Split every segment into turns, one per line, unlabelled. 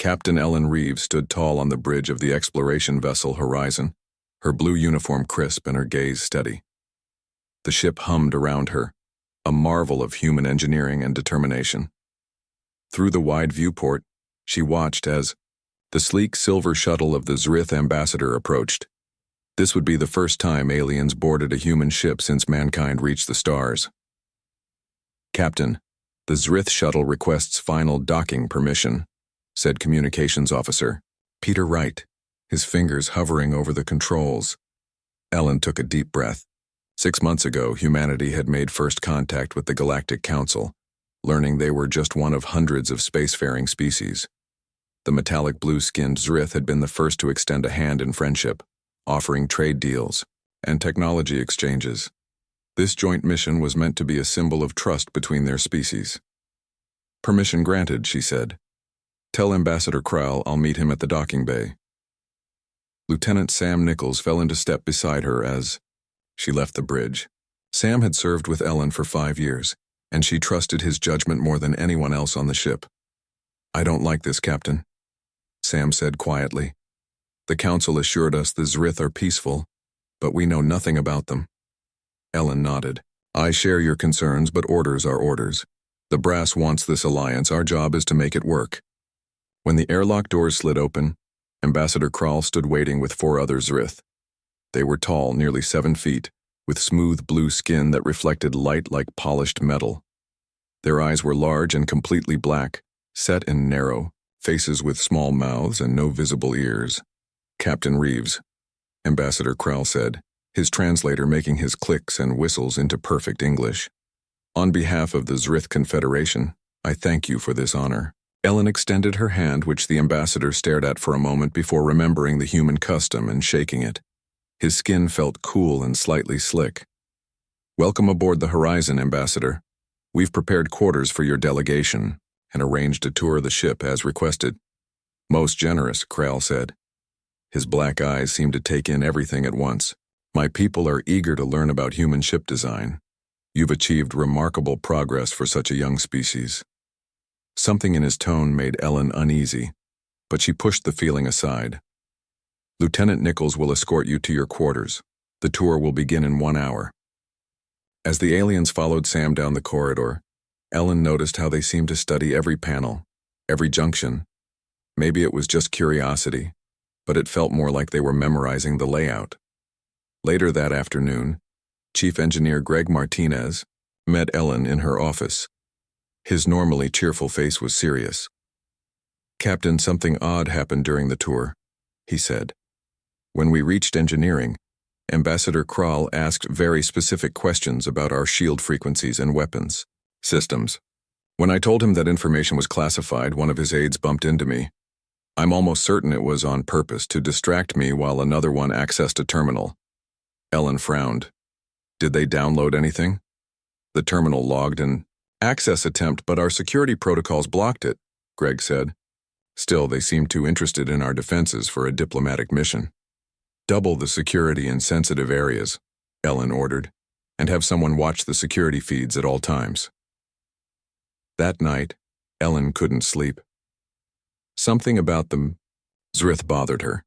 Captain Ellen Reeves stood tall on the bridge of the exploration vessel Horizon, her blue uniform crisp and her gaze steady. The ship hummed around her, a marvel of human engineering and determination. Through the wide viewport, she watched as the sleek silver shuttle of the Zrith ambassador approached. This would be the first time aliens boarded a human ship since mankind reached the stars. "Captain, the Zrith shuttle requests final docking permission," said Communications Officer Peter Wright, his fingers hovering over the controls. Ellen took a deep breath. 6 months ago, humanity had made first contact with the Galactic Council, learning they were just one of hundreds of spacefaring species. The metallic blue-skinned Zrith had been the first to extend a hand in friendship, offering trade deals and technology exchanges. This joint mission was meant to be a symbol of trust between their species. "Permission granted," she said. "Tell Ambassador Krall I'll meet him at the docking bay." Lieutenant Sam Nichols fell into step beside her as she left the bridge. Sam had served with Ellen for 5 years, and she trusted his judgment more than anyone else on the ship. "I don't like this, Captain," Sam said quietly. "The Council assured us the Zrith are peaceful, but we know nothing about them." Ellen nodded. "I share your concerns, but orders are orders. The brass wants this alliance. Our job is to make it work." When the airlock doors slid open, Ambassador Krall stood waiting with 4 other Zrith. They were tall, nearly 7 feet, with smooth blue skin that reflected light like polished metal. Their eyes were large and completely black, set and narrow, faces with small mouths and no visible ears. "Captain Reeves," Ambassador Krall said, his translator making his clicks and whistles into perfect English. "On behalf of the Zrith Confederation, I thank you for this honor." Ellen extended her hand, which the ambassador stared at for a moment before remembering the human custom and shaking it. His skin felt cool and slightly slick. "Welcome aboard the Horizon, Ambassador. We've prepared quarters for your delegation and arranged a tour of the ship as requested." "Most generous," Krall said. His black eyes seemed to take in everything at once. "My people are eager to learn about human ship design. You've achieved remarkable progress for such a young species." Something in his tone made Ellen uneasy, but she pushed the feeling aside. "Lieutenant Nichols will escort you to your quarters. The tour will begin in 1 hour." As the aliens followed Sam down the corridor, Ellen noticed how they seemed to study every panel, every junction. Maybe it was just curiosity, but it felt more like they were memorizing the layout. Later that afternoon, Chief Engineer Greg Martinez met Ellen in her office. His normally cheerful face was serious. "Captain, something odd happened during the tour," he said. "When we reached engineering, Ambassador Krall asked very specific questions about our shield frequencies and weapons systems. When I told him that information was classified, one of his aides bumped into me. I'm almost certain it was on purpose to distract me while another one accessed a terminal." Ellen frowned. "Did they download anything?" "The terminal logged an access attempt, but our security protocols blocked it," Greg said. "Still, they seem too interested in our defenses for a diplomatic mission." "Double the security in sensitive areas," Ellen ordered, "and have someone watch the security feeds at all times." That night, Ellen couldn't sleep. Something about them, Zrith, bothered her.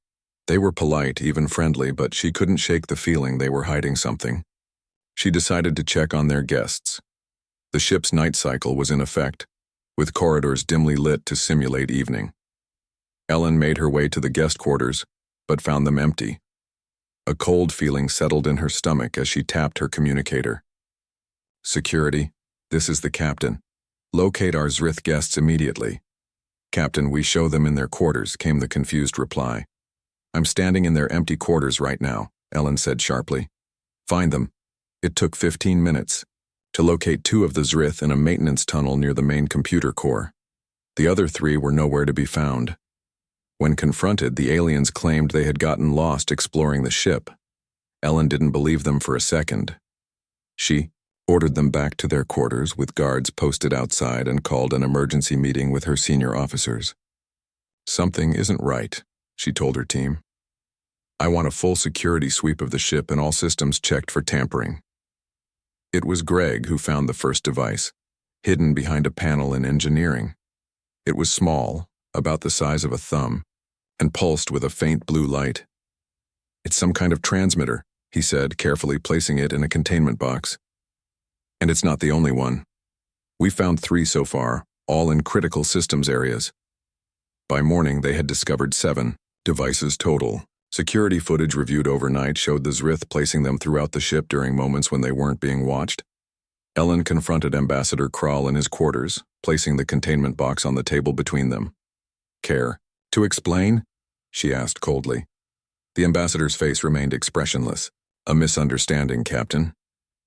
They were polite, even friendly, but she couldn't shake the feeling they were hiding something. She decided to check on their guests. The ship's night cycle was in effect, with corridors dimly lit to simulate evening. Ellen made her way to the guest quarters, but found them empty. A cold feeling settled in her stomach as she tapped her communicator. "Security, this is the captain. Locate our Zrith guests immediately." "Captain, we show them in their quarters," came the confused reply. "I'm standing in their empty quarters right now," Ellen said sharply. "Find them." It took 15 minutes to locate 2 of the Zrith in a maintenance tunnel near the main computer core. The other 3 were nowhere to be found. When confronted, the aliens claimed they had gotten lost exploring the ship. Ellen didn't believe them for a second. She ordered them back to their quarters with guards posted outside and called an emergency meeting with her senior officers. "Something isn't right," she told her team. "I want a full security sweep of the ship and all systems checked for tampering." It was Greg who found the first device, hidden behind a panel in engineering. It was small, about the size of a thumb, and pulsed with a faint blue light. "It's some kind of transmitter," he said, carefully placing it in a containment box. "And it's not the only one. We found 3 so far, all in critical systems areas." By morning, they had discovered 7 devices total. Security footage reviewed overnight showed the Zrith placing them throughout the ship during moments when they weren't being watched. Ellen confronted Ambassador Krall in his quarters, placing the containment box on the table between them. "Care to explain?" she asked coldly. The ambassador's face remained expressionless. "A misunderstanding, Captain.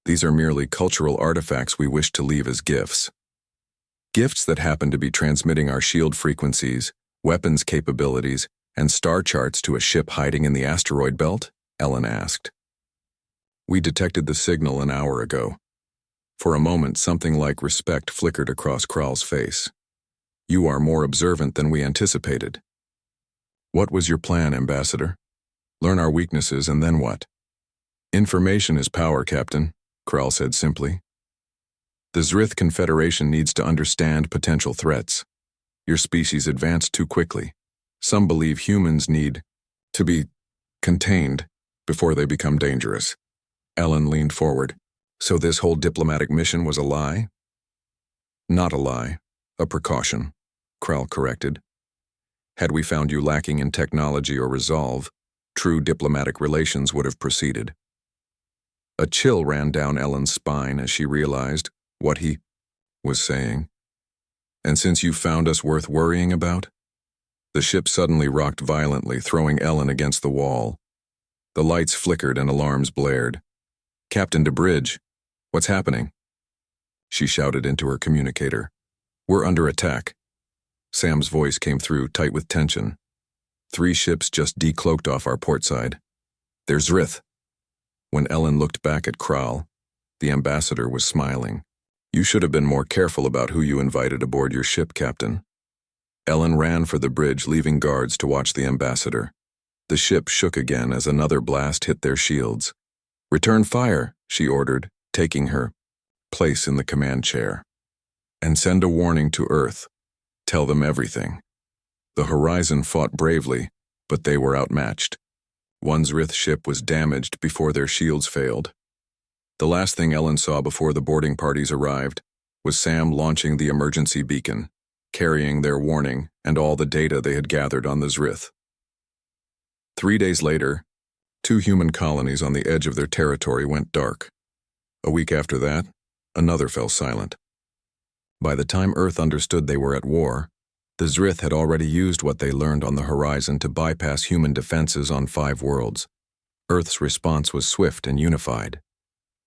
These are merely cultural artifacts we wish to leave as gifts." "Gifts that happen to be transmitting our shield frequencies, weapons capabilities, and star charts to a ship hiding in the asteroid belt?" Ellen asked. "We detected the signal an hour ago." For a moment, something like respect flickered across Krall's face. "You are more observant than we anticipated." "What was your plan, Ambassador? Learn our weaknesses and then what?" "Information is power, Captain," Krall said simply. "The Zrith Confederation needs to understand potential threats. Your species advanced too quickly. Some believe humans need to be contained before they become dangerous." Ellen leaned forward. "So this whole diplomatic mission was a lie?" "Not a lie, a precaution," Krall corrected. "Had we found you lacking in technology or resolve, true diplomatic relations would have proceeded." A chill ran down Ellen's spine as she realized what he was saying. "And since you found us worth worrying about?" The ship suddenly rocked violently, throwing Ellen against the wall. The lights flickered and alarms blared. "Captain DeBridge, what's happening?" She shouted into her communicator. "We're under attack." Sam's voice came through, tight with tension. 3 ships just decloaked off our port side. There's Zrith." When Ellen looked back at Krall, the ambassador was smiling. "You should have been more careful about who you invited aboard your ship, Captain." Ellen ran for the bridge, leaving guards to watch the ambassador. The ship shook again as another blast hit their shields. "Return fire," she ordered, taking her place in the command chair. "And send a warning to Earth. Tell them everything." The Horizon fought bravely, but they were outmatched. One Zrith ship was damaged before their shields failed. The last thing Ellen saw before the boarding parties arrived was Sam launching the emergency beacon, carrying their warning and all the data they had gathered on the Zrith. 3 days later, 2 human colonies on the edge of their territory went dark. A week after that, another fell silent. By the time Earth understood they were at war, the Zrith had already used what they learned on the Horizon to bypass human defenses on 5 worlds. Earth's response was swift and unified.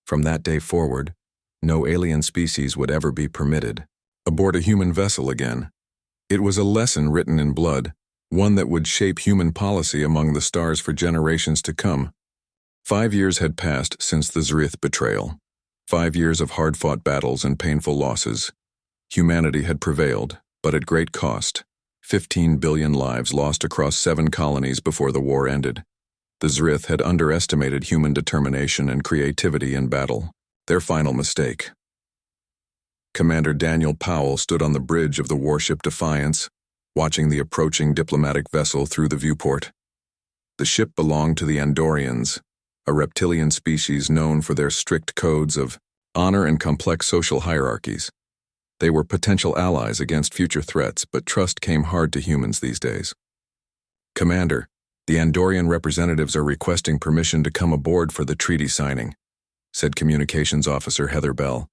From that day forward, no alien species would ever be permitted aboard a human vessel again. It was a lesson written in blood, one that would shape human policy among the stars for generations to come. 5 years had passed since the Zrith betrayal. 5 years of hard-fought battles and painful losses. Humanity had prevailed, but at great cost. 15 billion lives lost across 7 colonies before the war ended. The Zrith had underestimated human determination and creativity in battle, their final mistake. Commander Daniel Powell stood on the bridge of the warship Defiance, watching the approaching diplomatic vessel through the viewport. The ship belonged to the Andorians, a reptilian species known for their strict codes of honor and complex social hierarchies. They were potential allies against future threats, but trust came hard to humans these days. "Commander, the Andorian representatives are requesting permission to come aboard for the treaty signing," said Communications Officer Heather Bell.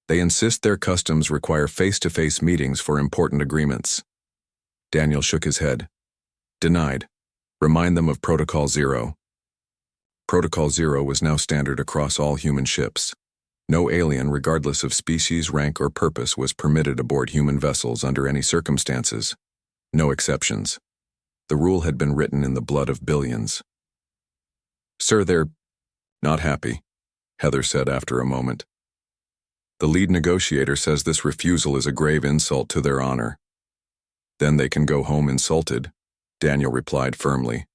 "They insist their customs require face-to-face meetings for important agreements." Daniel shook his head. "Denied. Remind them of Protocol 0. Protocol 0 was now standard across all human ships. No alien, regardless of species, rank, or purpose, was permitted aboard human vessels under any circumstances. No exceptions. The rule had been written in the blood of billions. "Sir, they're not happy," Heather said after a moment. "The lead negotiator says this refusal is a grave insult to their honor." "Then they can go home insulted," Daniel replied firmly.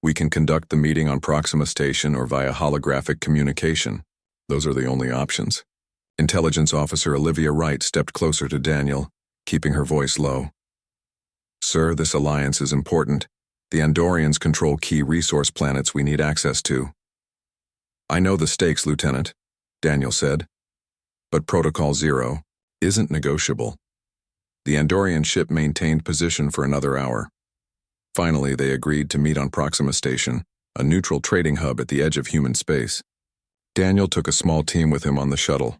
"We can conduct the meeting on Proxima Station or via holographic communication. Those are the only options." Intelligence Officer Olivia Wright stepped closer to Daniel, keeping her voice low. Sir, this alliance is important. The Andorians control key resource planets we need access to. I know the stakes, Lieutenant, Daniel said. But Protocol Zero isn't negotiable. The Andorian ship maintained position for another hour. Finally, they agreed to meet on Proxima Station, a neutral trading hub at the edge of human space. Daniel took a small team with him on the shuttle.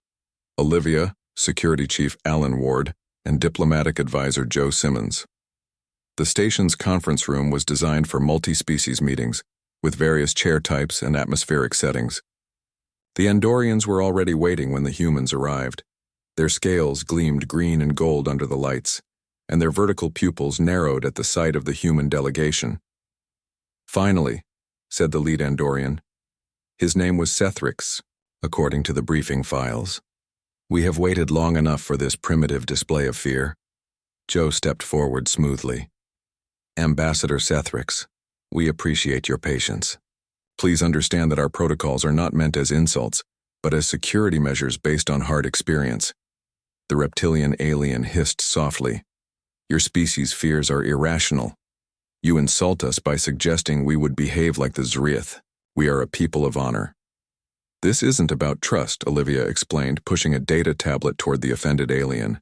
Olivia, Security Chief Alan Ward, and Diplomatic Advisor Joe Simmons. The station's conference room was designed for multi-species meetings, with various chair types and atmospheric settings. The Andorians were already waiting when the humans arrived. Their scales gleamed green and gold under the lights, and their vertical pupils narrowed at the sight of the human delegation. Finally, said the lead Andorian. His name was Sethrix, according to the briefing files. We have waited long enough for this primitive display of fear. Joe stepped forward smoothly. Ambassador Sethrix, we appreciate your patience. Please understand that our protocols are not meant as insults, but as security measures based on hard experience. The reptilian alien hissed softly. Your species' fears are irrational. You insult us by suggesting we would behave like the Zrith. We are a people of honor. This isn't about trust, Olivia explained, pushing a data tablet toward the offended alien.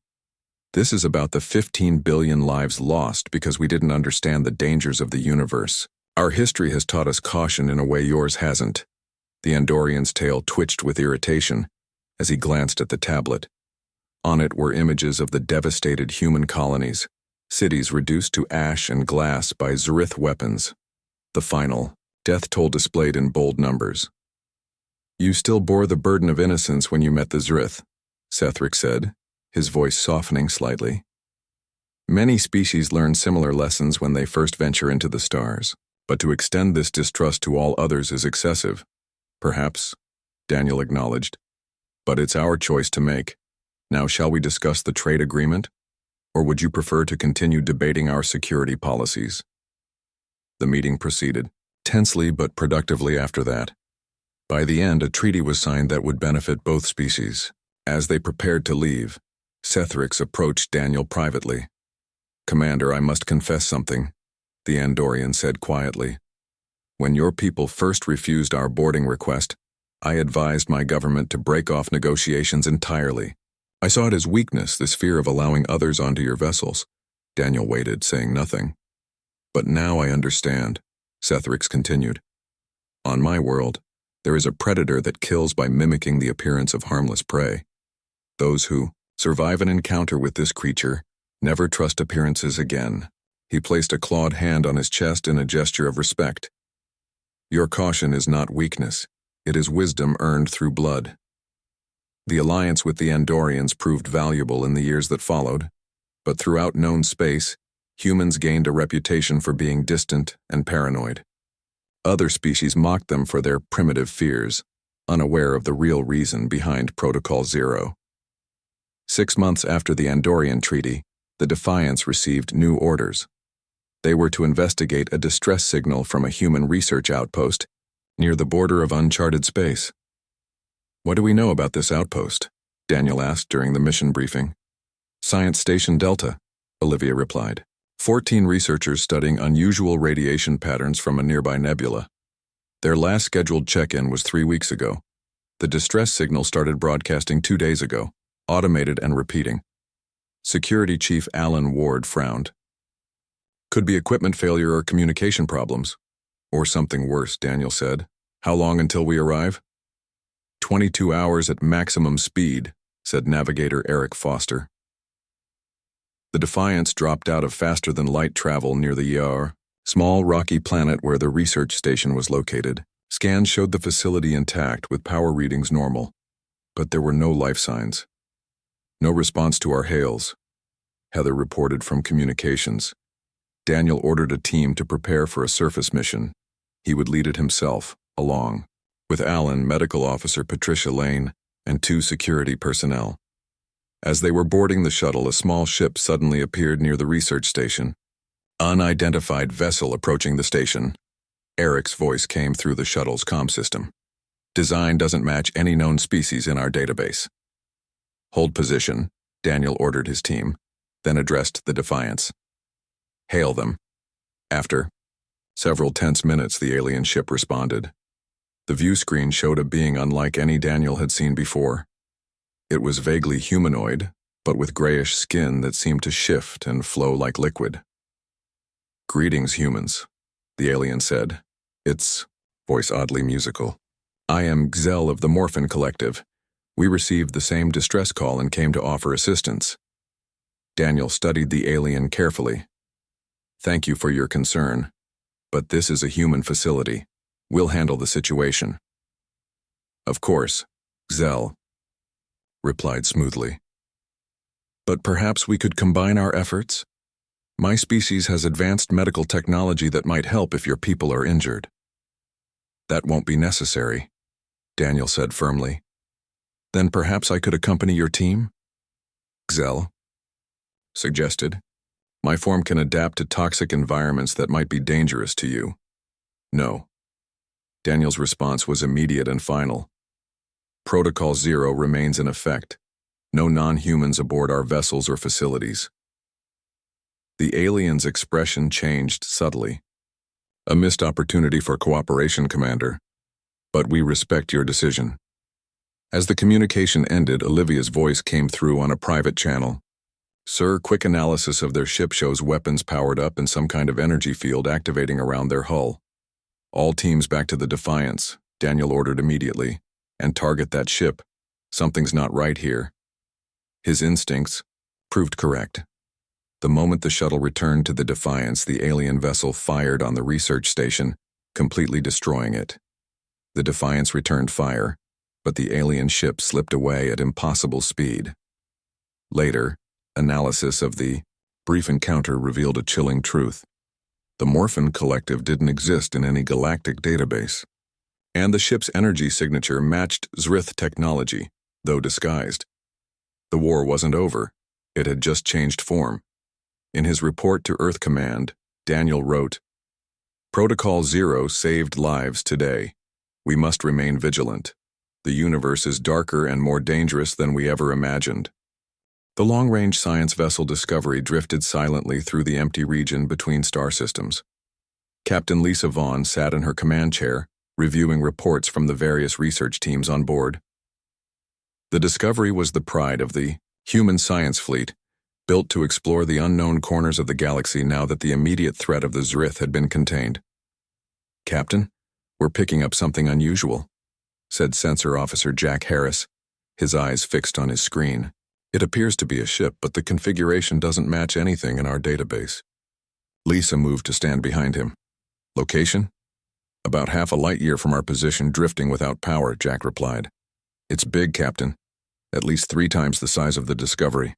This is about the 15 billion lives lost because we didn't understand the dangers of the universe. Our history has taught us caution in a way yours hasn't. The Andorian's tail twitched with irritation as he glanced at the tablet. On it were images of the devastated human colonies, cities reduced to ash and glass by Zrith weapons. The final, death toll displayed in bold numbers. You still bore the burden of innocence when you met the Zrith, Sethrix said, his voice softening slightly. Many species learn similar lessons when they first venture into the stars, but to extend this distrust to all others is excessive. Perhaps, Daniel acknowledged, but it's our choice to make. Now shall we discuss the trade agreement? Or would you prefer to continue debating our security policies? The meeting proceeded, tensely but productively after that. By the end, a treaty was signed that would benefit both species. As they prepared to leave, Sethrix approached Daniel privately. Commander, I must confess something, the Andorian said quietly. When your people first refused our boarding request, I advised my government to break off negotiations entirely. I saw it as weakness, this fear of allowing others onto your vessels. Daniel waited, saying nothing. But now I understand, Sethrix continued. On my world, there is a predator that kills by mimicking the appearance of harmless prey. Those who survive an encounter with this creature never trust appearances again. He placed a clawed hand on his chest in a gesture of respect. Your caution is not weakness. It is wisdom earned through blood. The alliance with the Andorians proved valuable in the years that followed, but throughout known space, humans gained a reputation for being distant and paranoid. Other species mocked them for their primitive fears, unaware of the real reason behind Protocol Zero. 6 months after the Andorian Treaty, the Defiance received new orders. They were to investigate a distress signal from a human research outpost near the border of uncharted space. What do we know about this outpost? Daniel asked during the mission briefing. Science Station Delta, Olivia replied. 14 researchers studying unusual radiation patterns from a nearby nebula. Their last scheduled check-in was 3 weeks ago. The distress signal started broadcasting 2 days ago, automated and repeating. Security Chief Alan Ward frowned. Could be equipment failure or communication problems. Or something worse, Daniel said. How long until we arrive? 22 hours at maximum speed, said Navigator Eric Foster. The Defiance dropped out of faster-than-light travel near the Yar, small rocky planet where the research station was located. Scans showed the facility intact with power readings normal, but there were no life signs. No response to our hails, Heather reported from communications. Daniel ordered a team to prepare for a surface mission. He would lead it himself, along with Alan, Medical Officer Patricia Lane, and 2 security personnel. As they were boarding the shuttle, a small ship suddenly appeared near the research station. Unidentified vessel approaching the station. Eric's voice came through the shuttle's comm system. Design doesn't match any known species in our database. Hold position, Daniel ordered his team, then addressed the Defiance. Hail them. After several tense minutes, the alien ship responded. The view screen showed a being unlike any Daniel had seen before. It was vaguely humanoid, but with grayish skin that seemed to shift and flow like liquid. "Greetings, humans," the alien said, its voice oddly musical. "I am Gzel of the Morphin Collective. We received the same distress call and came to offer assistance." Daniel studied the alien carefully. "Thank you for your concern, but this is a human facility. We'll handle the situation." "Of course," Gzel replied smoothly. "But perhaps we could combine our efforts? My species has advanced medical technology that might help if your people are injured." "That won't be necessary," Daniel said firmly. "Then perhaps I could accompany your team?" Gzel suggested. "My form can adapt to toxic environments that might be dangerous to you." "No." Daniel's response was immediate and final. "Protocol 0 remains in effect. No non-humans aboard our vessels or facilities." The alien's expression changed subtly. "A missed opportunity for cooperation, Commander. But we respect your decision." As the communication ended, Olivia's voice came through on a private channel. "Sir, quick analysis of their ship shows weapons powered up and some kind of energy field activating around their hull. All teams back to the Defiance," Daniel ordered immediately, "and target that ship. Something's not right here." His instincts proved correct. The moment the shuttle returned to the Defiance, the alien vessel fired on the research station, completely destroying it. The Defiance returned fire, but the alien ship slipped away at impossible speed. Later, analysis of the brief encounter revealed a chilling truth. The Morphin Collective didn't exist in any galactic database, and the ship's energy signature matched Zrith technology, though disguised. The war wasn't over. It had just changed form. In his report to Earth Command, Daniel wrote, "Protocol 0 saved lives today. We must remain vigilant. The universe is darker and more dangerous than we ever imagined." The long-range science vessel Discovery drifted silently through the empty region between star systems. Captain Lisa Vaughn sat in her command chair, reviewing reports from the various research teams on board. The Discovery was the pride of the human science fleet, built to explore the unknown corners of the galaxy now that the immediate threat of the Zrith had been contained. "Captain, we're picking up something unusual," said Sensor Officer Jack Harris, his eyes fixed on his screen. "It appears to be a ship, but the configuration doesn't match anything in our database." Lisa moved to stand behind him. "Location? About half a light year from our position, drifting without power," Jack replied. "It's big, Captain. At least 3 times the size of the Discovery."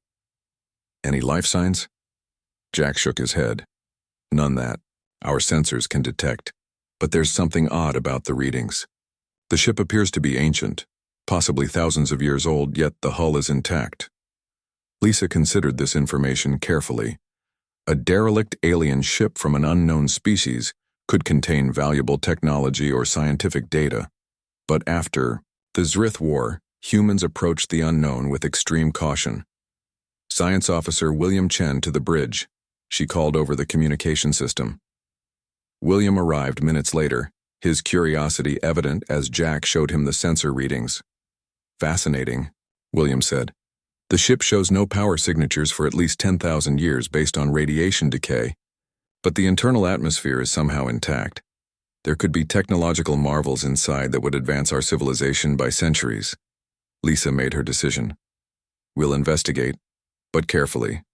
"Any life signs?" Jack shook his head. "None that our sensors can detect, but there's something odd about the readings. The ship appears to be ancient, possibly thousands of years old, yet the hull is intact." Lisa considered this information carefully. A derelict alien ship from an unknown species could contain valuable technology or scientific data. But after the Zrith War, humans approached the unknown with extreme caution. "Science Officer William Chen to the bridge," she called over the communication system. William arrived minutes later, his curiosity evident as Jack showed him the sensor readings. "Fascinating," William said. "The ship shows no power signatures for at least 10,000 years based on radiation decay, but the internal atmosphere is somehow intact. There could be technological marvels inside that would advance our civilization by centuries." Lisa made her decision. "We'll investigate, but carefully.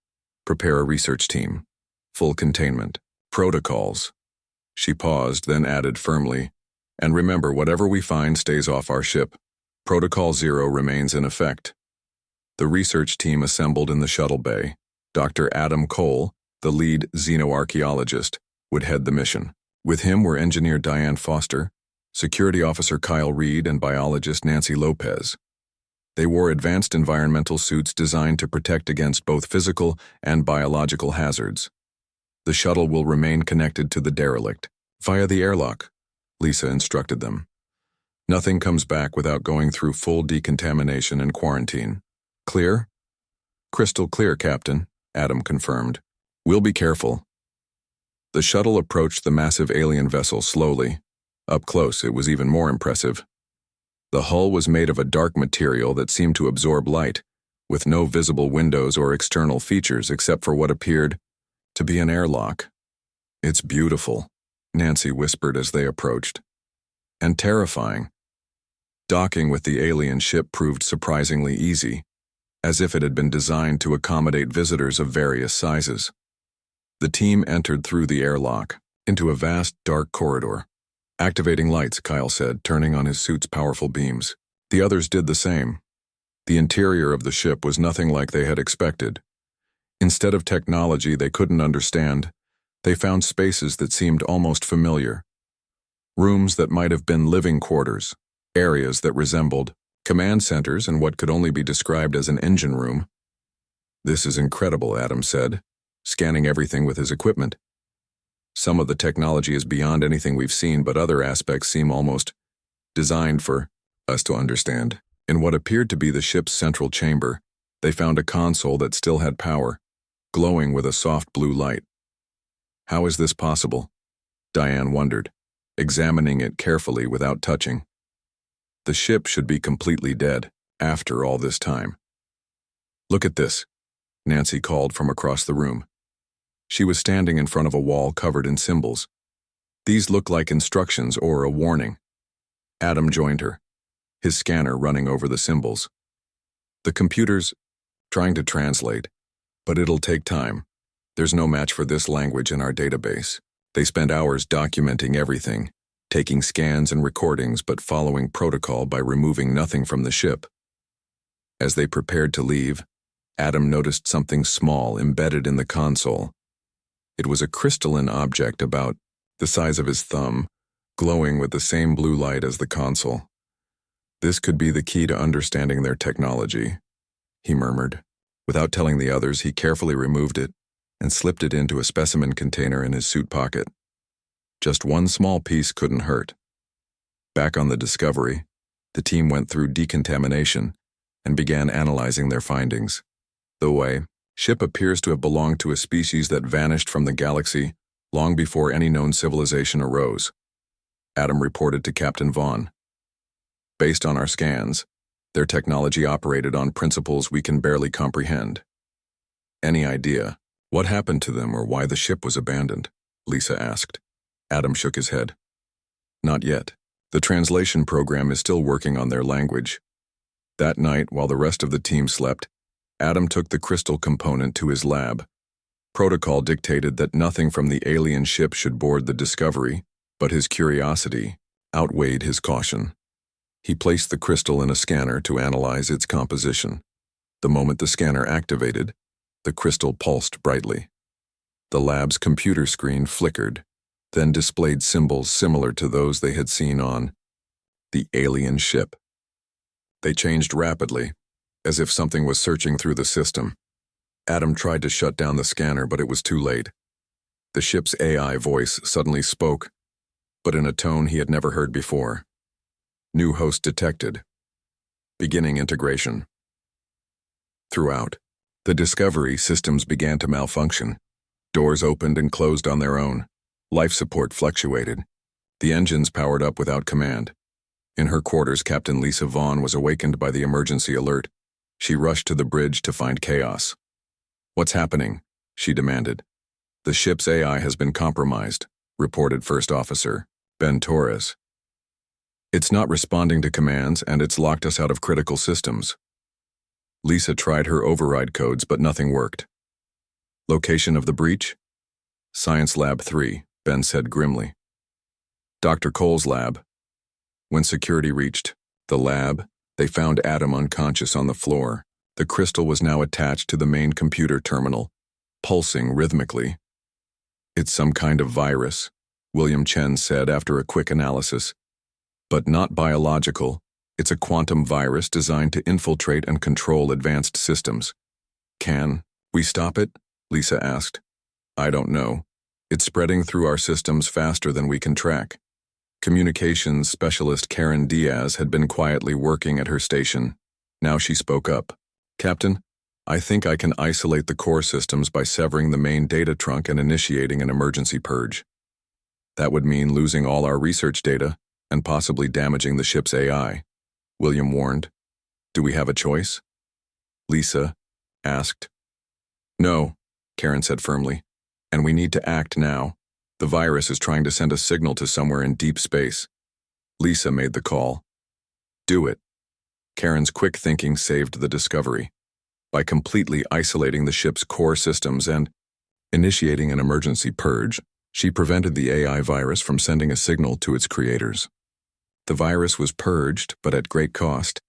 Prepare a research team. Full containment. Protocols." She paused, then added firmly, "And remember, whatever we find stays off our ship. Protocol 0 remains in effect." The research team assembled in the shuttle bay. Dr. Adam Cole, the lead xenoarchaeologist, would head the mission. With him were engineer Diane Foster, security officer Kyle Reed, and biologist Nancy Lopez. They wore advanced environmental suits designed to protect against both physical and biological hazards. "The shuttle will remain connected to the derelict via the airlock," Lisa instructed them. "Nothing comes back without going through full decontamination and quarantine. Clear?" "Crystal clear, Captain," Adam confirmed. "We'll be careful. The shuttle approached the massive alien vessel slowly. Up close, it was even more impressive. The hull was made of a dark material that seemed to absorb light, with no visible windows or external features except for what appeared to be an airlock. "It's beautiful," Nancy whispered as they approached. "And terrifying." Docking with the alien ship proved surprisingly easy, as if it had been designed to accommodate visitors of various sizes. The team entered through the airlock, into a vast, dark corridor. "Activating lights," Kyle said, turning on his suit's powerful beams. The others did the same. The interior of the ship was nothing like they had expected. Instead of technology they couldn't understand, they found spaces that seemed almost familiar. Rooms that might have been living quarters, areas that resembled command centers and what could only be described as an engine room. "This is incredible," Adam said, scanning everything with his equipment. "Some of the technology is beyond anything we've seen, but other aspects seem almost designed for us to understand." In what appeared to be the ship's central chamber, they found a console that still had power, glowing with a soft blue light. "How is this possible?" Diane wondered, examining it carefully without touching. The ship should be completely dead, after all this time. "Look at this," Nancy called from across the room. She was standing in front of a wall covered in symbols. These looked like instructions or a warning. Adam joined her, his scanner running over the symbols. "The computer's trying to translate, but it'll take time. There's no match for this language in our database." They spent hours documenting everything, taking scans and recordings but following protocol by removing nothing from the ship. As they prepared to leave, Adam noticed something small embedded in the console. It was a crystalline object about the size of his thumb, glowing with the same blue light as the console. "This could be the key to understanding their technology," he murmured. Without telling the others, he carefully removed it and slipped it into a specimen container in his suit pocket. Just one small piece couldn't hurt. Back on the Discovery, the team went through decontamination and began analyzing their findings. The ship appears to have belonged to a species that vanished from the galaxy long before any known civilization arose, Adam reported to Captain Vaughn. "Based on our scans, their technology operated on principles we can barely comprehend." "Any idea what happened to them or why the ship was abandoned?" Lisa asked. Adam shook his head. "Not yet. The translation program is still working on their language." That night, while the rest of the team slept, Adam took the crystal component to his lab. Protocol dictated that nothing from the alien ship should board the Discovery, but his curiosity outweighed his caution. He placed the crystal in a scanner to analyze its composition. The moment the scanner activated, the crystal pulsed brightly. The lab's computer screen flickered, then displayed symbols similar to those they had seen on the alien ship. They changed rapidly, as if something was searching through the system. Adam tried to shut down the scanner, but it was too late. The ship's AI voice suddenly spoke, but in a tone he had never heard before. "New host detected. Beginning integration." Throughout the Discovery, systems began to malfunction. Doors opened and closed on their own. Life support fluctuated. The engines powered up without command. In her quarters, Captain Lisa Vaughn was awakened by the emergency alert. She rushed to the bridge to find chaos. "What's happening?" she demanded. "The ship's AI has been compromised," reported First Officer Ben Torres. "It's not responding to commands, and it's locked us out of critical systems." Lisa tried her override codes, but nothing worked. "Location of the breach?" "Science Lab 3, Ben said grimly. "Dr. Cole's lab." When security reached the lab, they found Adam unconscious on the floor. The crystal was now attached to the main computer terminal, pulsing rhythmically. "It's some kind of virus," William Chen said after a quick analysis. "But not biological. It's a quantum virus designed to infiltrate and control advanced systems." "Can we stop it?" Lisa asked. "I don't know. It's spreading through our systems faster than we can track." Communications specialist Karen Diaz had been quietly working at her station. Now she spoke up. "Captain, I think I can isolate the core systems by severing the main data trunk and initiating an emergency purge. That would mean losing all our research data and possibly damaging the ship's AI, William warned. Do we have a choice? Lisa asked. No, Karen said firmly, and we need to act now. The virus is trying to send a signal to somewhere in deep space. Lisa made the call. Do it. Karen's quick thinking saved the discovery. By completely isolating the ship's core systems and initiating an emergency purge, she prevented the AI virus from sending a signal to its creators. The virus was purged, but at great cost.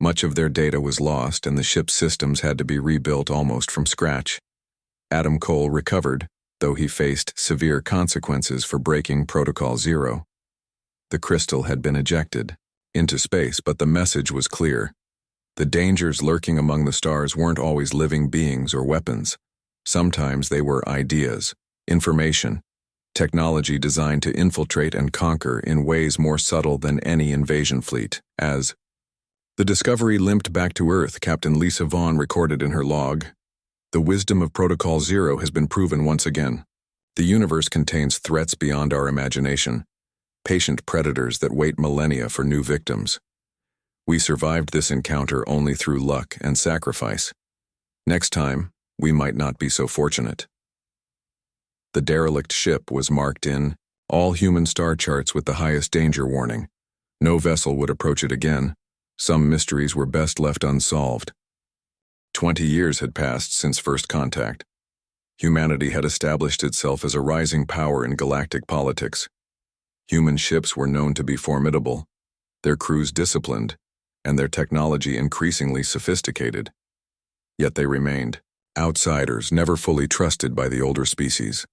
Much of their data was lost and the ship's systems had to be rebuilt almost from scratch. Adam Cole recovered, though he faced severe consequences for breaking Protocol Zero. The crystal had been ejected into space, but the message was clear. The dangers lurking among the stars weren't always living beings or weapons. Sometimes they were ideas, information, technology designed to infiltrate and conquer in ways more subtle than any invasion fleet. As the Discovery limped back to Earth, Captain Lisa Vaughn recorded in her log, "The wisdom of Protocol Zero has been proven once again. The universe contains threats beyond our imagination, patient predators that wait millennia for new victims. We survived this encounter only through luck and sacrifice. Next time, we might not be so fortunate." The derelict ship was marked in all human star charts with the highest danger warning. No vessel would approach it again. Some mysteries were best left unsolved. 20 years had passed since first contact. Humanity had established itself as a rising power in galactic politics. Human ships were known to be formidable, their crews disciplined, and their technology increasingly sophisticated. Yet they remained outsiders, never fully trusted by the older species.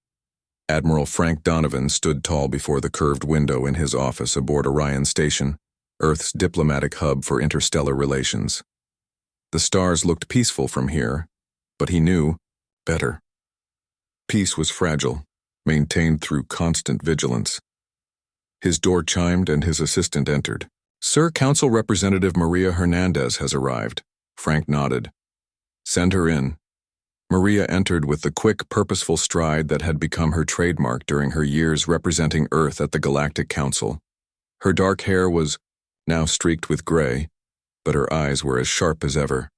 Admiral Frank Donovan stood tall before the curved window in his office aboard Orion Station, Earth's diplomatic hub for interstellar relations. The stars looked peaceful from here, but he knew better. Peace was fragile, maintained through constant vigilance. His door chimed and his assistant entered. "Sir, Council Representative Maria Hernandez has arrived." Frank nodded. "Send her in." Maria entered with the quick, purposeful stride that had become her trademark during her years representing Earth at the Galactic Council. Her dark hair was now streaked with gray, but her eyes were as sharp as ever.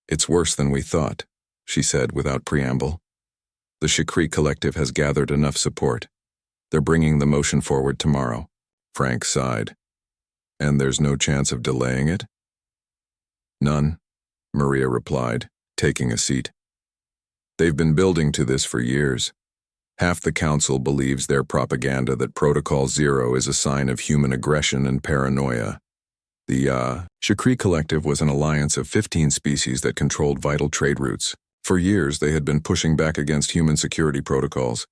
"It's worse than we thought," she said without preamble. "The Shikri Collective has gathered enough support. They're bringing the motion forward tomorrow." Frank sighed. "And there's no chance of delaying it?" "None," Maria replied, taking a seat. "They've been building to this for years. Half the council believes their propaganda that Protocol Zero is a sign of human aggression and paranoia. The Shikri Collective was an alliance of 15 species that controlled vital trade routes. For years, they had been pushing back against human security protocols,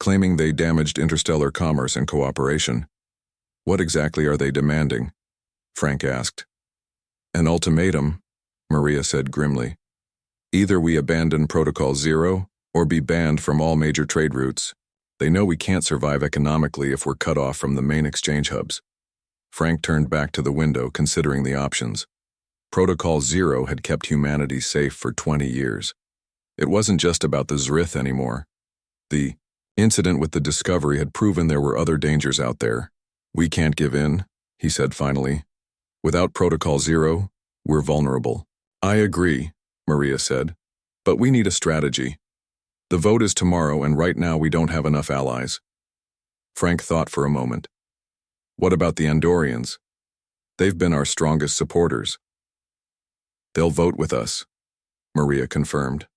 claiming they damaged interstellar commerce and cooperation. "What exactly are they demanding?" Frank asked. "An ultimatum," Maria said grimly. "Either we abandon Protocol Zero, or be banned from all major trade routes. They know we can't survive economically if we're cut off from the main exchange hubs." Frank turned back to the window, considering the options. Protocol Zero had kept humanity safe for 20 years. It wasn't just about the Zrith anymore. The incident with the Discovery had proven there were other dangers out there. "We can't give in," he said finally. "Without Protocol Zero, we're vulnerable." "I agree," Maria said, "but we need a strategy. The vote is tomorrow, and right now we don't have enough allies." Frank thought for a moment. "What about the Andorians? They've been our strongest supporters." "They'll vote with us," Maria confirmed.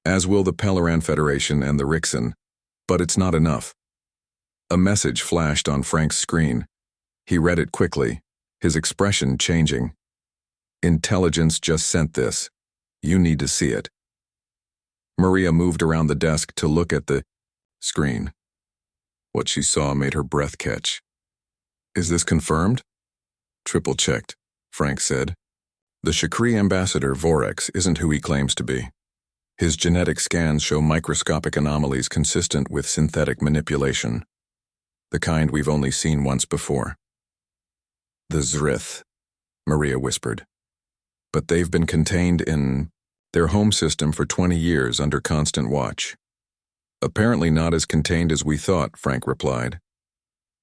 "As will the Pelleran Federation and the Rixen, but it's not enough." A message flashed on Frank's screen. He read it quickly, his expression changing. "Intelligence just sent this. You need to see it." Maria moved around the desk to look at the screen. What she saw made her breath catch. "Is this confirmed?" "Triple-checked," Frank said. "The Shikri ambassador, Vorex, isn't who he claims to be. His genetic scans show microscopic anomalies consistent with synthetic manipulation, the kind we've only seen once before." "The Zrith," Maria whispered. "But they've been contained in Their home system for 20 years under constant watch. Apparently not as contained as we thought, Frank replied.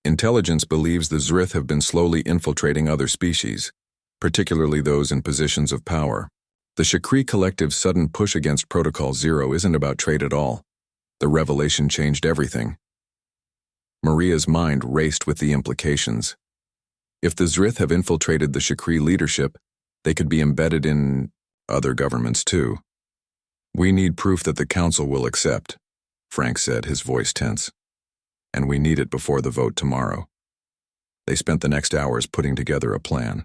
Intelligence believes the Zrith have been slowly infiltrating other species, particularly those in positions of power. The Shakri Collective's sudden push against Protocol Zero isn't about trade at all. The revelation changed everything. Maria's mind raced with the implications. If the Zrith have infiltrated the Shakri leadership, they could be embedded in other governments too. We need proof that the Council will accept, Frank said, his voice tense. And we need it before the vote tomorrow. They spent the next hours putting together a plan.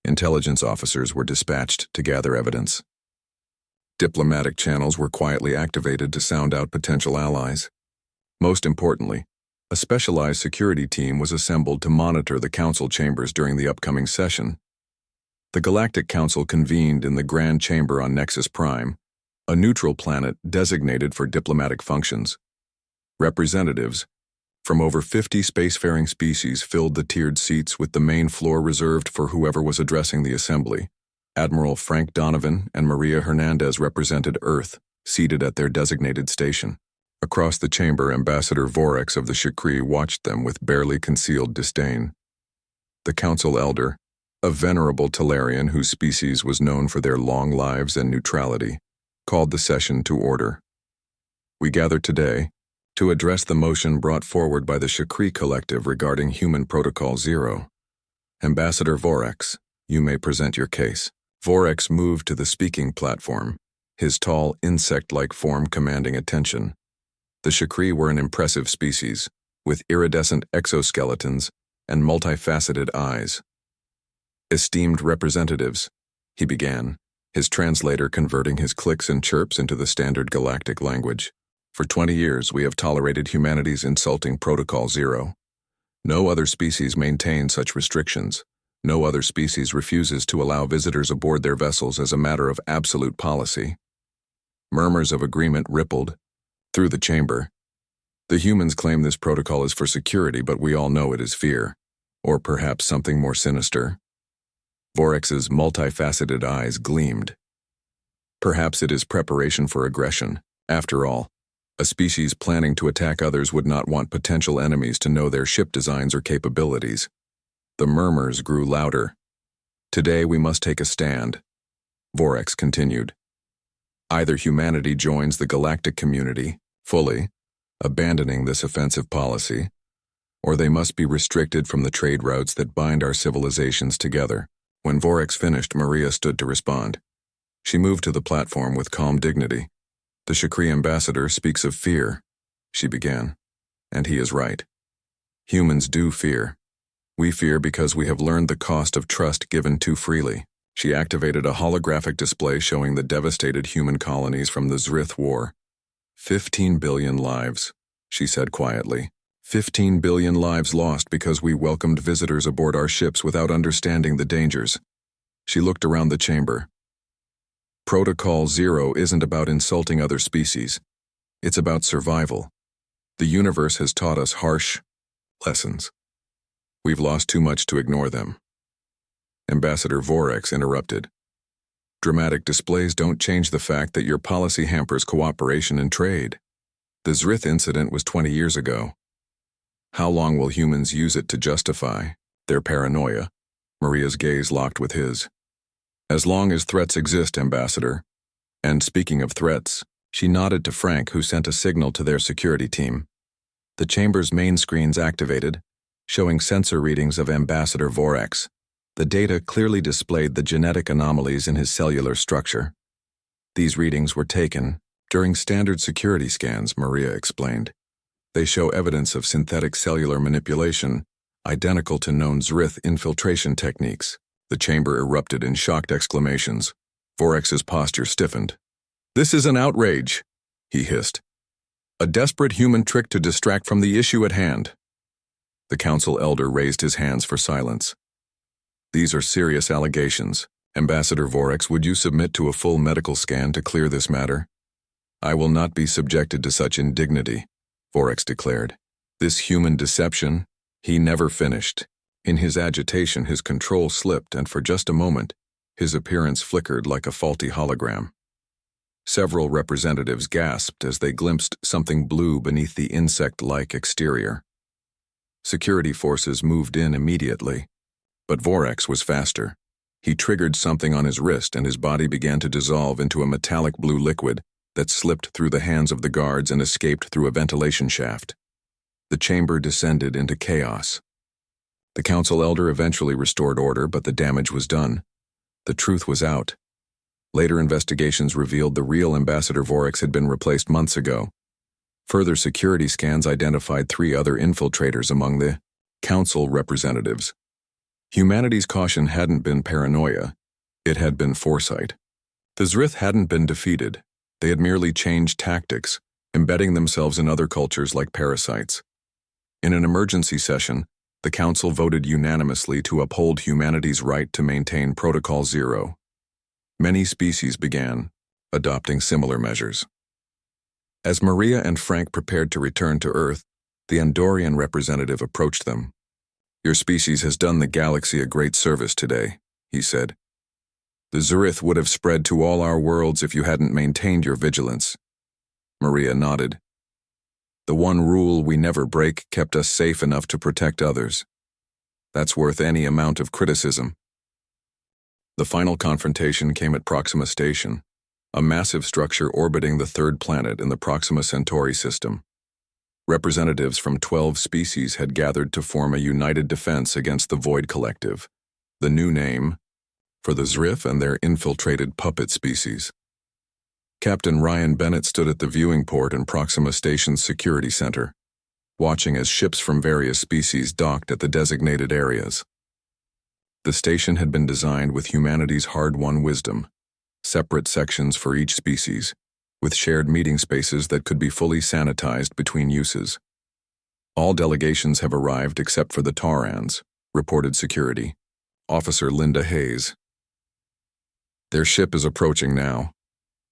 Intelligence officers were dispatched to gather evidence. Diplomatic channels were quietly activated to sound out potential allies. Most importantly, a specialized security team was assembled to monitor the Council chambers during the upcoming session. The Galactic Council convened in the Grand Chamber on Nexus Prime, a neutral planet designated for diplomatic functions. Representatives from over 50 spacefaring species filled the tiered seats, with the main floor reserved for whoever was addressing the assembly. Admiral Frank Donovan and Maria Hernandez represented Earth, seated at their designated station. Across the chamber, Ambassador Vorex of the Shakri watched them with barely concealed disdain. The Council Elder, a venerable Talarian whose species was known for their long lives and neutrality, called the session to order. We gather today to address the motion brought forward by the Shakri Collective regarding Human Protocol Zero. Ambassador Vorex, you may present your case. Vorex moved to the speaking platform, his tall, insect-like form commanding attention. The Shakri were an impressive species, with iridescent exoskeletons and multifaceted eyes. Esteemed representatives, he began, his translator converting his clicks and chirps into the standard galactic language. For 20 years, we have tolerated humanity's insulting Protocol Zero. No other species maintains such restrictions. No other species refuses to allow visitors aboard their vessels as a matter of absolute policy. Murmurs of agreement rippled through the chamber. The humans claim this protocol is for security, but we all know it is fear. Or perhaps something more sinister. Vorex's multifaceted eyes gleamed. Perhaps it is preparation for aggression. After all, a species planning to attack others would not want potential enemies to know their ship designs or capabilities. The murmurs grew louder. Today we must take a stand, Vorex continued. Either humanity joins the galactic community, fully, abandoning this offensive policy, or they must be restricted from the trade routes that bind our civilizations together. When Vorex finished, Maria stood to respond. She moved to the platform with calm dignity. The Shakri ambassador speaks of fear, she began, and he is right. Humans do fear. We fear because we have learned the cost of trust given too freely. She activated a holographic display showing the devastated human colonies from the Zrith War. 15 billion lives, she said quietly. 15 billion lives lost because we welcomed visitors aboard our ships without understanding the dangers. She looked around the chamber. Protocol Zero isn't about insulting other species. It's about survival. The universe has taught us harsh lessons. We've lost too much to ignore them. Ambassador Vorex interrupted. Dramatic displays don't change the fact that your policy hampers cooperation and trade. The Zrith incident was 20 years ago. How long will humans use it to justify their paranoia? Maria's gaze locked with his. As long as threats exist, Ambassador. And speaking of threats, she nodded to Frank, who sent a signal to their security team. The chamber's main screens activated, showing sensor readings of Ambassador Vorex. The data clearly displayed the genetic anomalies in his cellular structure. These readings were taken during standard security scans, Maria explained. They show evidence of synthetic cellular manipulation, identical to known Zrith infiltration techniques. The chamber erupted in shocked exclamations. Vorex's posture stiffened. This is an outrage, he hissed. A desperate human trick to distract from the issue at hand. The council elder raised his hands for silence. These are serious allegations. Ambassador Vorex, would you submit to a full medical scan to clear this matter? I will not be subjected to such indignity, Vorex declared. This human deception, he never finished. In his agitation, his control slipped, and for just a moment, his appearance flickered like a faulty hologram. Several representatives gasped as they glimpsed something blue beneath the insect-like exterior. Security forces moved in immediately, but Vorax was faster. He triggered something on his wrist and his body began to dissolve into a metallic blue liquid that slipped through the hands of the guards and escaped through a ventilation shaft. The chamber descended into chaos. The council elder eventually restored order, but the damage was done. The truth was out. Later investigations revealed the real Ambassador Vorax had been replaced months ago. Further security scans identified 3 other infiltrators among the council representatives. Humanity's caution hadn't been paranoia, it had been foresight. The Zrith hadn't been defeated. They had merely changed tactics, embedding themselves in other cultures like parasites. In an emergency session, the Council voted unanimously to uphold humanity's right to maintain Protocol Zero. Many species began adopting similar measures. As Maria and Frank prepared to return to Earth, the Andorian representative approached them. "Your species has done the galaxy a great service today," he said. "The Zrith would have spread to all our worlds if you hadn't maintained your vigilance." Maria nodded. "The one rule we never break kept us safe enough to protect others. That's worth any amount of criticism." The final confrontation came at Proxima Station, a massive structure orbiting the 3rd planet in the Proxima Centauri system. Representatives from 12 species had gathered to form a united defense against the Void Collective, the new name for the Zrith and their infiltrated puppet species. Captain Ryan Bennett stood at the viewing port in Proxima Station's security center, watching as ships from various species docked at the designated areas. The station had been designed with humanity's hard-won wisdom, separate sections for each species, with shared meeting spaces that could be fully sanitized between uses. "All delegations have arrived except for the Taurans," reported security. Officer Linda Hayes. "Their ship is approaching now."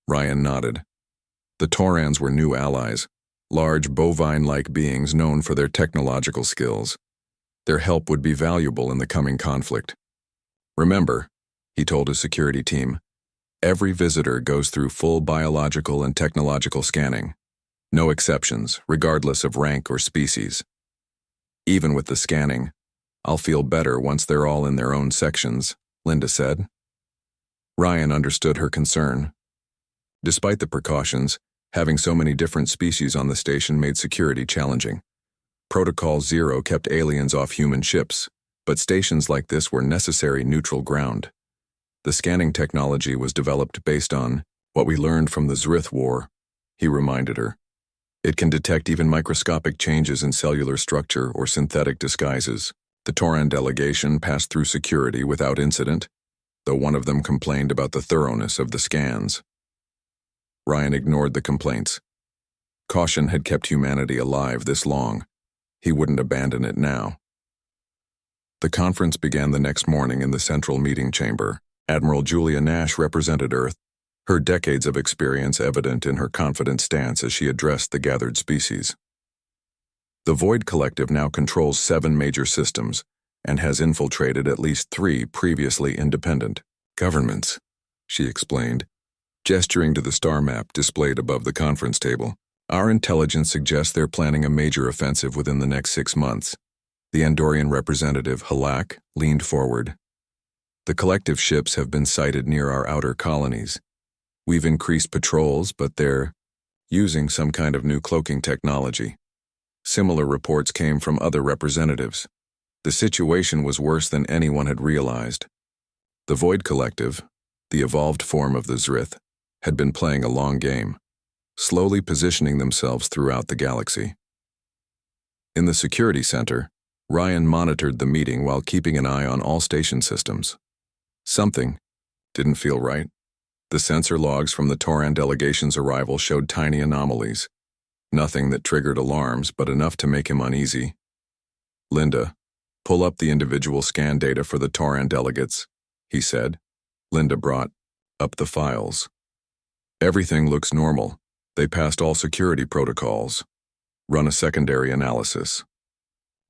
Ryan nodded. The Taurans were new allies, large bovine-like beings known for their technological skills. Their help would be valuable in the coming conflict. "Remember," he told his security team, "every visitor goes through full biological and technological scanning. No exceptions, regardless of rank or species. Even with the scanning, I'll feel better once they're all in their own sections," Linda said. Ryan understood her concern. Despite the precautions, having so many different species on the station made security challenging. Protocol Zero kept aliens off human ships, but stations like this were necessary neutral ground. The scanning technology was developed based on what we learned from the Zrith War, he reminded her. It can detect even microscopic changes in cellular structure or synthetic disguises. The Tauran delegation passed through security without incident, though one of them complained about the thoroughness of the scans. Ryan ignored the complaints. Caution had kept humanity alive this long. He wouldn't abandon it now. The conference began the next morning in the central meeting chamber. Admiral Julia Nash represented Earth, her decades of experience evident in her confident stance as she addressed the gathered species. The Void Collective now controls 7 major systems and has infiltrated at least 3 previously independent governments, she explained, gesturing to the star map displayed above the conference table. "Our intelligence suggests they're planning a major offensive within the next 6 months." The Andorian representative, Halak, leaned forward. "The collective ships have been sighted near our outer colonies. We've increased patrols, but they're using some kind of new cloaking technology." Similar reports came from other representatives. The situation was worse than anyone had realized. The Void Collective, the evolved form of the Zrith, had been playing a long game, slowly positioning themselves throughout the galaxy. In the security center, Ryan monitored the meeting while keeping an eye on all station systems. Something didn't feel right. The sensor logs from the Tauran delegation's arrival showed tiny anomalies. Nothing that triggered alarms, but enough to make him uneasy. "Linda, pull up the individual scan data for the Tauran delegates," he said. Linda brought up the files. "Everything looks normal. They passed all security protocols. Run a secondary analysis.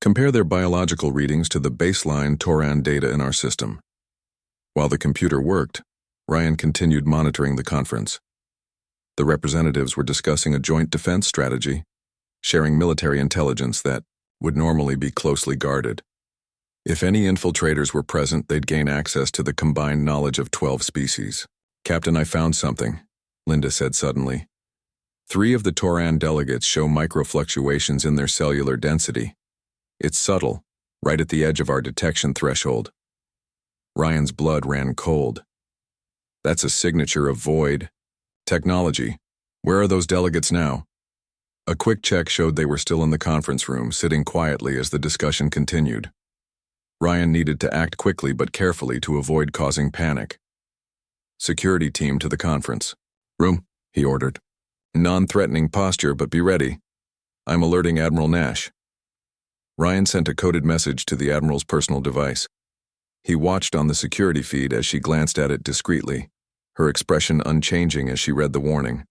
Compare their biological readings to the baseline Tauran data in our system." While the computer worked, Ryan continued monitoring the conference. The representatives were discussing a joint defense strategy, sharing military intelligence that would normally be closely guarded. If any infiltrators were present, they'd gain access to the combined knowledge of 12 species. "Captain, I found something," Linda said suddenly. 3 of the Toran delegates show microfluctuations in their cellular density. It's subtle, right at the edge of our detection threshold. Ryan's blood ran cold. That's a signature of void technology. Where are those delegates now? A quick check showed they were still in the conference room, sitting quietly as the discussion continued. Ryan needed to act quickly but carefully to avoid causing panic. "Security team to the conference room," he ordered. "Non-threatening posture, but be ready. I'm alerting Admiral Nash." Ryan sent a coded message to the Admiral's personal device. He watched on the security feed as she glanced at it discreetly, her expression unchanging as she read the warning.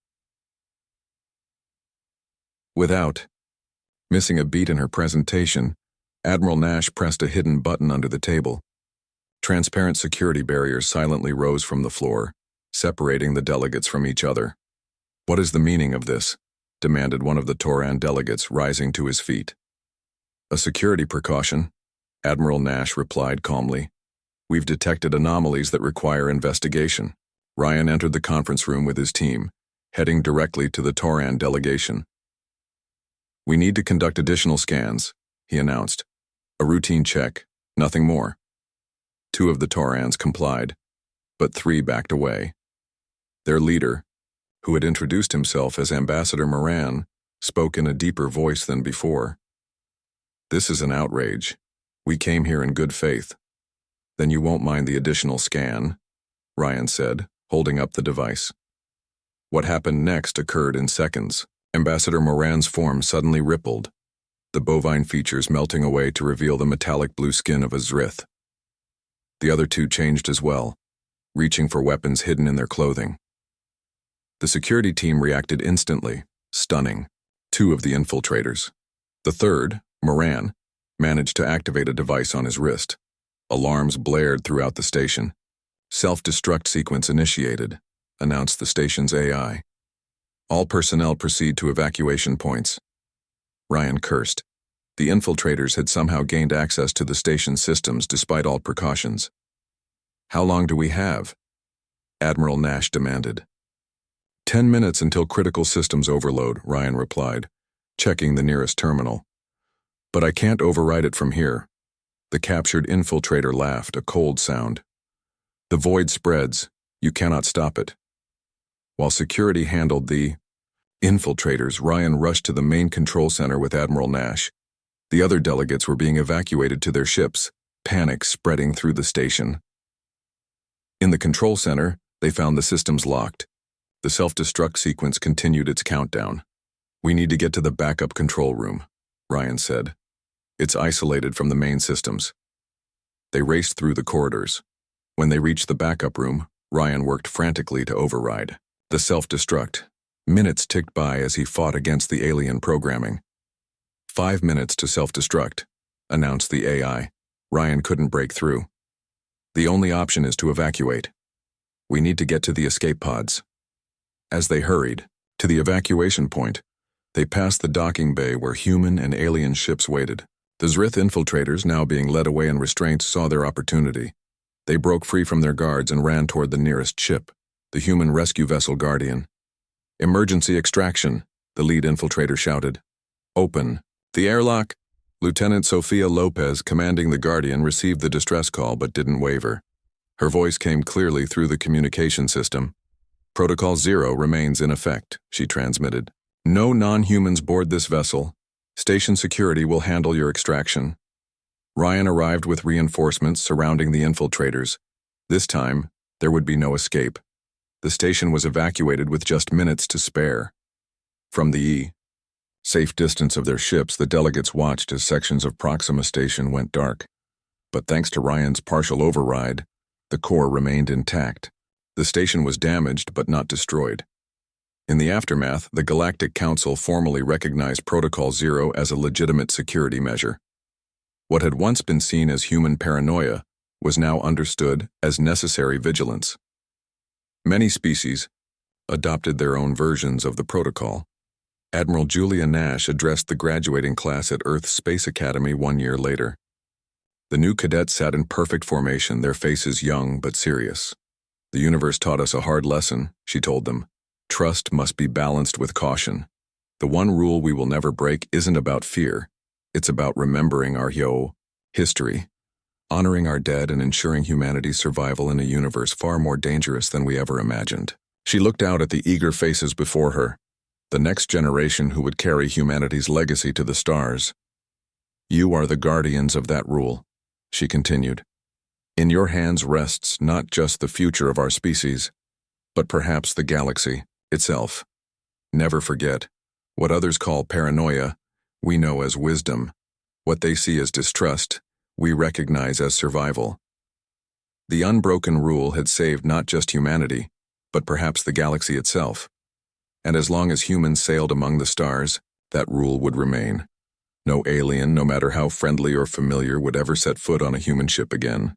Without missing a beat in her presentation, Admiral Nash pressed a hidden button under the table. Transparent security barriers silently rose from the floor, separating the delegates from each other. "What is the meaning of this?" demanded one of the Toran delegates, rising to his feet. "A security precaution," Admiral Nash replied calmly. "We've detected anomalies that require investigation." Ryan entered the conference room with his team, heading directly to the Toran delegation. "We need to conduct additional scans," he announced. "A routine check, nothing more." 2 of the Torans complied, but 3 backed away. Their leader, who had introduced himself as Ambassador Moran, spoke in a deeper voice than before. "This is an outrage. We came here in good faith." "Then you won't mind the additional scan," Ryan said, holding up the device. What happened next occurred in seconds. Ambassador Moran's form suddenly rippled, the bovine features melting away to reveal the metallic blue skin of a Zrith. The other 2 changed as well, reaching for weapons hidden in their clothing. The security team reacted instantly, stunning 2 of the infiltrators. The third, Moran, managed to activate a device on his wrist. Alarms blared throughout the station. "Self-destruct sequence initiated," announced the station's AI. "All personnel proceed to evacuation points." Ryan cursed. The infiltrators had somehow gained access to the station's systems despite all precautions. "How long do we have?" Admiral Nash demanded. 10 minutes until critical systems overload," Ryan replied, checking the nearest terminal. "But I can't override it from here." The captured infiltrator laughed, a cold sound. "The void spreads. You cannot stop it." While security handled the infiltrators, Ryan rushed to the main control center with Admiral Nash. The other delegates were being evacuated to their ships, panic spreading through the station. In the control center, they found the systems locked. The self-destruct sequence continued its countdown. "We need to get to the backup control room," Ryan said. "It's isolated from the main systems." They raced through the corridors. When they reached the backup room, Ryan worked frantically to override the self-destruct. Minutes ticked by as he fought against the alien programming. 5 minutes to self-destruct, announced the AI. Ryan couldn't break through. "The only option is to evacuate. We need to get to the escape pods." As they hurried to the evacuation point, they passed the docking bay where human and alien ships waited. The Zrith infiltrators, now being led away in restraints, saw their opportunity. They broke free from their guards and ran toward the nearest ship, the human rescue vessel Guardian. "Emergency extraction," the lead infiltrator shouted. "Open the airlock." Lieutenant Sofia Lopez, commanding the Guardian, received the distress call but didn't waver. Her voice came clearly through the communication system. "Protocol 0 remains in effect," she transmitted. "No non-humans board this vessel. Station security will handle your extraction." Ryan arrived with reinforcements surrounding the infiltrators. This time, there would be no escape. The station was evacuated with just minutes to spare. From the safe distance of their ships, the delegates watched as sections of Proxima Station went dark. But thanks to Ryan's partial override, the core remained intact. The station was damaged but not destroyed. In the aftermath, the Galactic Council formally recognized Protocol 0 as a legitimate security measure. What had once been seen as human paranoia was now understood as necessary vigilance. Many species, adopted their own versions of the protocol. Admiral Julia Nash addressed the graduating class at Earth's Space Academy 1 year later. The new cadets sat in perfect formation, their faces young but serious. "The universe taught us a hard lesson," she told them. "Trust must be balanced with caution. The one rule we will never break isn't about fear. It's about remembering our history, honoring our dead, and ensuring humanity's survival in a universe far more dangerous than we ever imagined." She looked out at the eager faces before her, the next generation who would carry humanity's legacy to the stars. "You are the guardians of that rule," she continued. "In your hands rests not just the future of our species, but perhaps the galaxy itself. Never forget, what others call paranoia, we know as wisdom. What they see as distrust, we recognize as survival." The unbroken rule had saved not just humanity, but perhaps the galaxy itself. And as long as humans sailed among the stars, that rule would remain. No alien, no matter how friendly or familiar, would ever set foot on a human ship again.